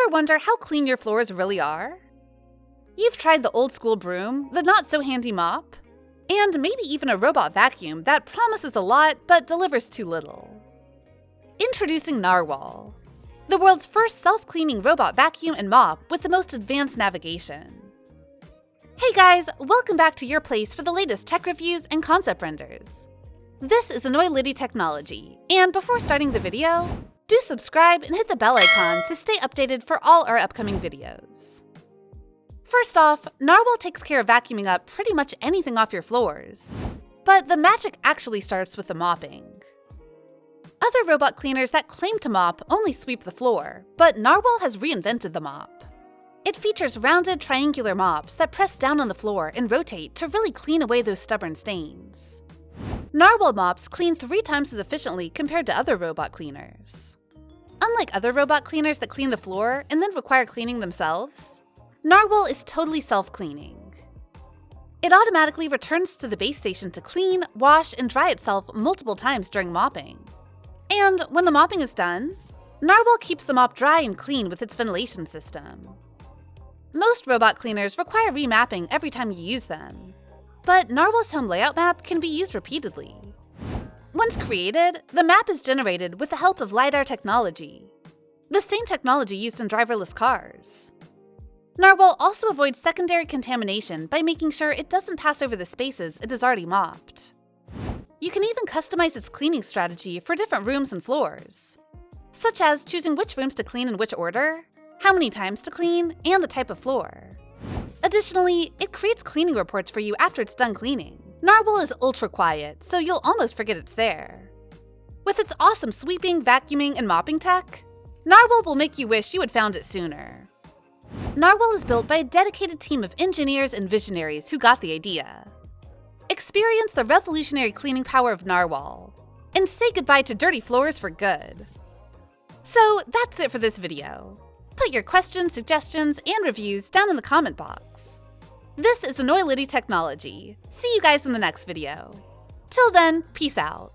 Ever wonder how clean your floors really are? You've tried the old school broom, the not so handy mop, and maybe even a robot vacuum that promises a lot but delivers too little. Introducing Narwal, the world's first self-cleaning robot vacuum and mop with the most advanced navigation. Hey guys, welcome back to your place for the latest tech reviews and concept renders. This is Enoylity technology, and before starting the video, do subscribe and hit the bell icon to stay updated for all our upcoming videos. First off, Narwal takes care of vacuuming up pretty much anything off your floors. But the magic actually starts with the mopping. Other robot cleaners that claim to mop only sweep the floor, but Narwal has reinvented the mop. It features rounded triangular mops that press down on the floor and rotate to really clean away those stubborn stains. Narwal mops clean 3 times as efficiently compared to other robot cleaners. Unlike other robot cleaners that clean the floor and then require cleaning themselves, Narwal is totally self-cleaning. It automatically returns to the base station to clean, wash, and dry itself multiple times during mopping. And when the mopping is done, Narwal keeps the mop dry and clean with its ventilation system. Most robot cleaners require remapping every time you use them, but Narwal's home layout map can be used repeatedly. Once created, the map is generated with the help of LiDAR technology, the same technology used in driverless cars. Narwal also avoids secondary contamination by making sure it doesn't pass over the spaces it has already mopped. You can even customize its cleaning strategy for different rooms and floors, such as choosing which rooms to clean in which order, how many times to clean, and the type of floor. Additionally, it creates cleaning reports for you after it's done cleaning. Narwal is ultra quiet, so you'll almost forget it's there. With its awesome sweeping, vacuuming, and mopping tech, Narwal will make you wish you had found it sooner. Narwal is built by a dedicated team of engineers and visionaries who got the idea. Experience the revolutionary cleaning power of Narwal, and say goodbye to dirty floors for good. So that's it for this video. Put your questions, suggestions, and reviews down in the comment box. This is Enoylity technology. See you guys in the next video. Till then, peace out.